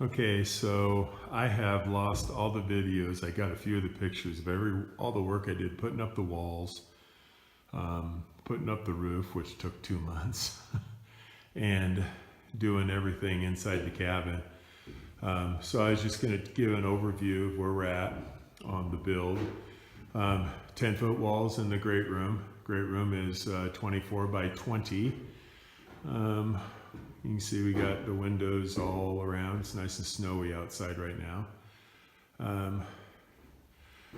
Okay, so I have lost all the videos. I got a few of the pictures of all the work I did putting up the walls, putting up the roof, which took 2 months, and doing everything inside the cabin. So I was just going to give an overview of where we're at on the build. 10-foot walls in the great room. Great room is 24 by 20. You can see we got the windows all around. It's nice and snowy outside right now.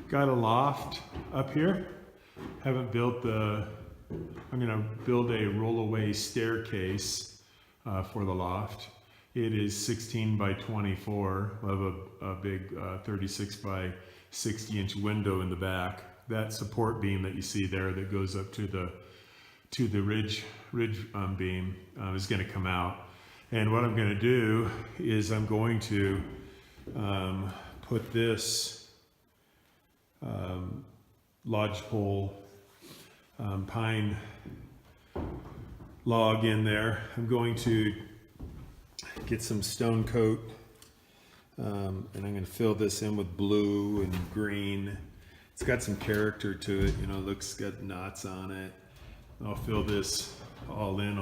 Got a loft up here. Haven't built I'm gonna build a roll-away staircase for the loft. It is 16 by 24. We'll have a big 36 by 60 inch window in the back. That support beam that you see there that goes up to the ridge beam is going to come out. And what I'm going to do is I'm going to put this lodgepole pine log in there. I'm going to get some stone coat and I'm going to fill this in with blue and green. It's got some character to it, you know, looks got knots on it. I'll fill this all in.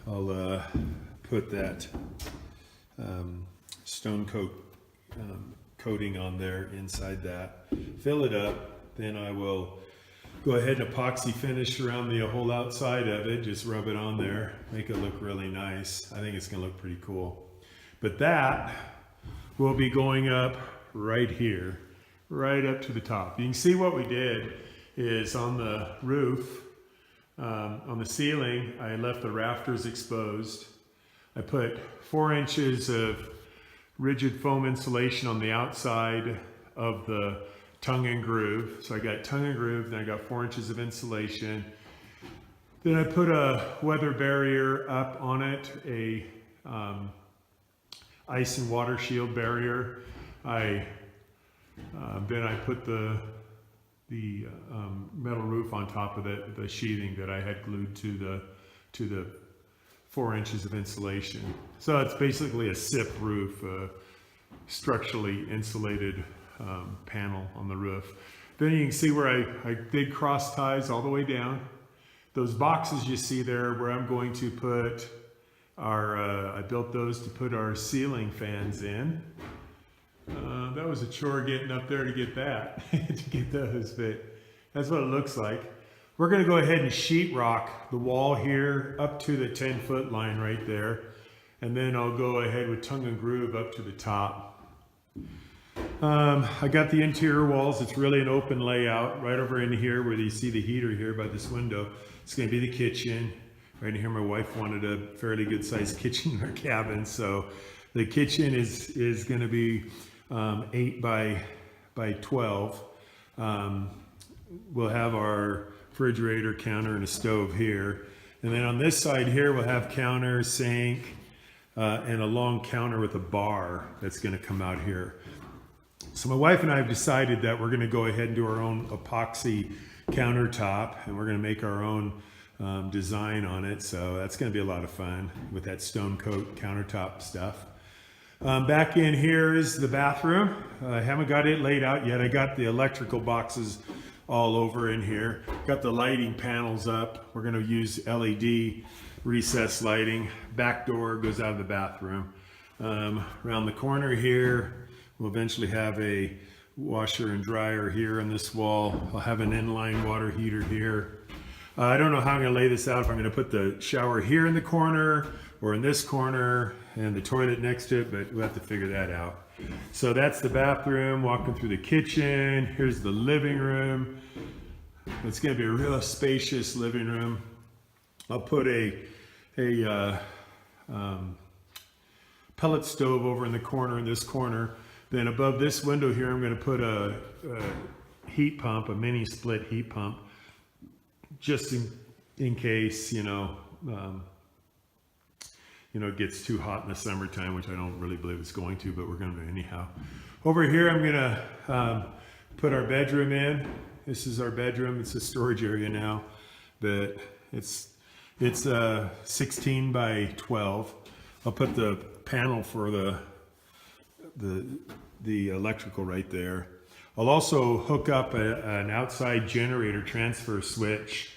I'll put that stone coat coating on there inside that. Fill it up. Then I will go ahead and epoxy finish around the whole outside of it. Just rub it on there. Make it look really nice. I think it's going to look pretty cool. But that will be going up right here, right up to the top. You can see what we did is on the roof, on the ceiling, I left the rafters exposed. I put 4 inches of rigid foam insulation on the outside of the tongue and groove. So I got tongue and groove, then I got 4 inches of insulation. Then I put a weather barrier up on it, a ice and water shield barrier. Then I put the metal roof on top of it, the sheathing that I had glued to the 4 inches of insulation. So it's basically a SIP roof, a structurally insulated panel on the roof. Then you can see where I did cross ties all the way down. Those boxes you see there where I'm going to put I built those to put our ceiling fans in. That was a chore getting up there to get that, to get those, but that's what it looks like. We're going to go ahead and sheetrock the wall here up to the 10-foot line right there. And then I'll go ahead with tongue and groove up to the top. I got the interior walls. It's really an open layout right over in here where you see the heater here by this window. It's going to be the kitchen. Right in here, my wife wanted a fairly good sized kitchen in her cabin. So the kitchen is going to be 8 by 12. We'll have our refrigerator, counter, and a stove here. And then on this side here, we'll have counter, sink, and a long counter with a bar that's going to come out here. So my wife and I have decided that we're going to go ahead and do our own epoxy countertop, and we're going to make our own design on it. So that's going to be a lot of fun with that stone coat countertop stuff. Back in here is the bathroom. I haven't got it laid out yet. I got the electrical boxes all over in here. Got the lighting panels up. We're going to use LED recessed lighting. Back door goes out of the bathroom. Around the corner here, we'll eventually have a washer and dryer here on this wall. I'll have an inline water heater here. I don't know how I'm going to lay this out, if I'm going to put the shower here in the corner or in this corner and the toilet next to it, but we'll have to figure that out. So that's the bathroom, walking through the kitchen. Here's the living room. It's going to be a real spacious living room. I'll put a pellet stove over in the corner, in this corner. Then above this window here, I'm going to put a heat pump, a mini split heat pump, just in case, it gets too hot in the summertime, which I don't really believe it's going to, but we're going to anyhow. Over here, I'm going to put our bedroom in. This is our bedroom. It's a storage area now, but it's 16 by 12. I'll put the panel for the the electrical right there. I'll also hook up an outside generator transfer switch,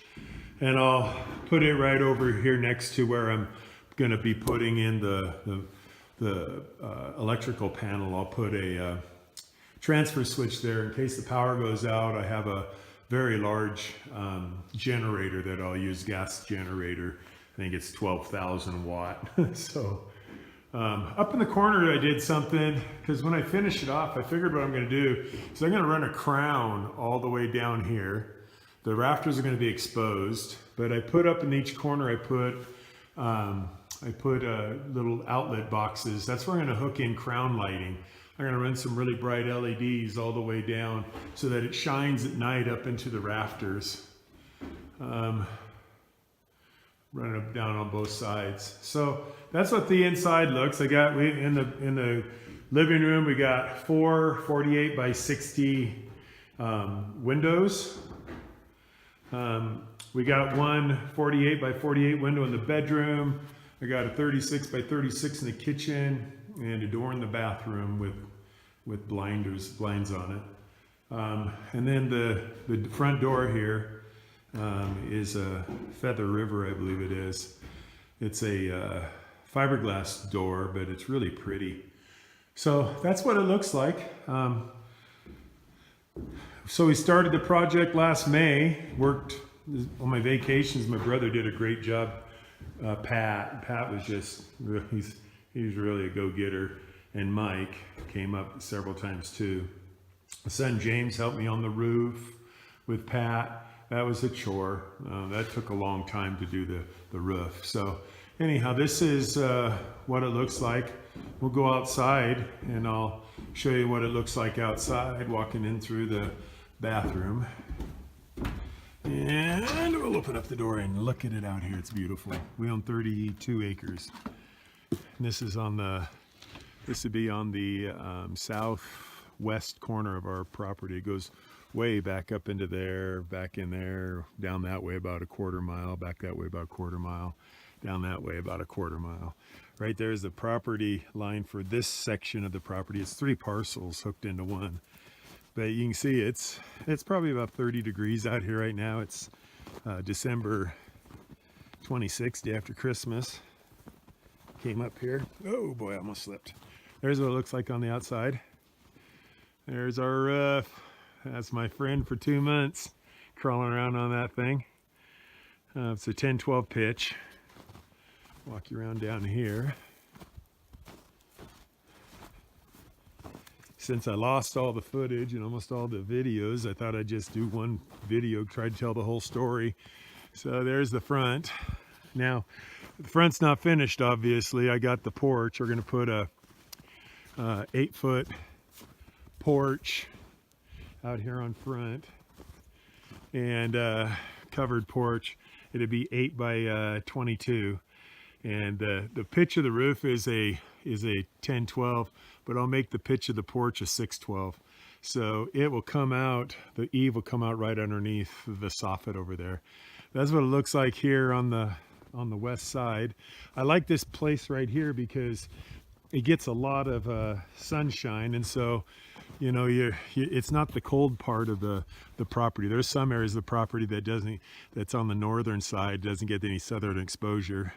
and I'll put it right over here next to where I'm going to be putting in the electrical panel. I'll put a transfer switch there in case the power goes out. I have a very large generator that I'll use, gas generator. I think it's 12,000 watt. So up in the corner I did something, because when I finish it off, I figured what I'm going to do is I'm going to run a crown all the way down here. The rafters are going to be exposed, but I put up in each corner, I put little outlet boxes. That's where I'm going to hook in crown lighting. I'm going to run some really bright LEDs all the way down so that it shines at night up into the rafters. Run it down on both sides. So that's what the inside looks. In the living room, we got 4 48 by 60 windows. We got one 48 by 48 window in the bedroom. I got a 36 by 36 in the kitchen, and a door in the bathroom with blinds on it. And then the front door here is a Feather River, I believe it is. It's a fiberglass door, but it's really pretty. So that's what it looks like. So we started the project last May, worked on my vacations. My brother did a great job. Pat was just, he's really a go-getter. And Mike came up several times too. My son James helped me on the roof with Pat. That was a chore. That took a long time to do the roof. So anyhow, this is what it looks like. We'll go outside and I'll show you what it looks like outside, walking in through the bathroom. And we'll open up the door and look at it out here. It's beautiful. We own 32 acres. And this would be on the southwest corner of our property. It goes way back up into there, back in there, down that way about a quarter mile, back that way about a quarter mile, down that way about a quarter mile. Right there is the property line for this section of the property. It's 3 parcels hooked into one. But you can see it's probably about 30 degrees out here right now. It's December 26th, day after Christmas. Came up here. Oh boy, I almost slipped. There's what it looks like on the outside. There's our roof. That's my friend for 2 months, crawling around on that thing. It's a 10-12 pitch. Walk you around down here. Since I lost all the footage and almost all the videos, I thought I'd just do one video, try to tell the whole story. So there's the front. Now, the front's not finished, obviously. I got the porch. We're going to put a 8-foot porch out here on front, and covered porch. It'd be 8 by 22, and the pitch of the roof is a 10-12, but I'll make the pitch of the porch a 6-12. So it will come out, the eave will come out right underneath the soffit over there. That's what it looks like here on the west side. I like this place right here because it gets a lot of sunshine, and so you know, it's not the cold part of the property. There's some areas of the property that's on the northern side, doesn't get any southern exposure,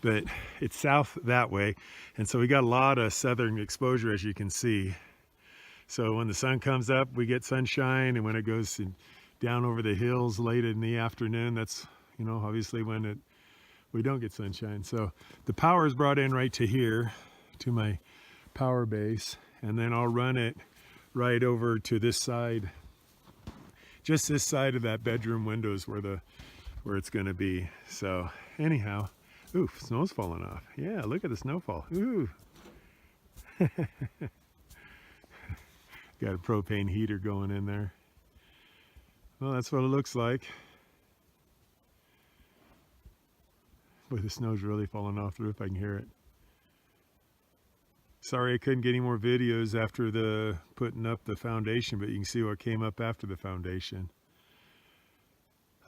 but it's south that way, and so we got a lot of southern exposure, as you can see. So when the sun comes up, we get sunshine, and when it goes down over the hills late in the afternoon, that's, you know, obviously when we don't get sunshine. So the power is brought in right to here, to my power base, and then I'll run it right over to this side. Just this side of that bedroom window is where it's going to be. So anyhow, ooh, snow's falling off. Yeah, look at the snowfall. Ooh. Got a propane heater going in there. Well, that's what it looks like. Boy, the snow's really falling off the roof. I can hear it. Sorry I couldn't get any more videos after the putting up the foundation, but you can see what came up after the foundation.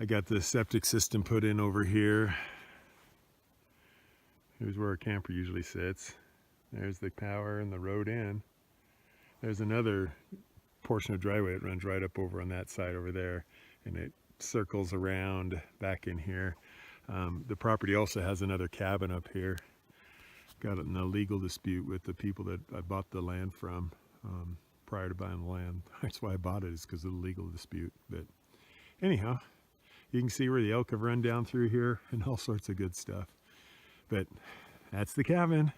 I got the septic system put in over here. Here's where our camper usually sits. There's the power and the road in. There's another portion of driveway that runs right up over on that side over there, and it circles around back in here. The property also has another cabin up here. Got in a legal dispute with the people that I bought the land from prior to buying the land. That's why I bought it, is because of the legal dispute. But anyhow, you can see where the elk have run down through here and all sorts of good stuff. But that's the cabin.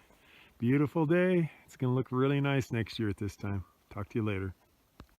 Beautiful day. It's going to look really nice next year at this time. Talk to you later.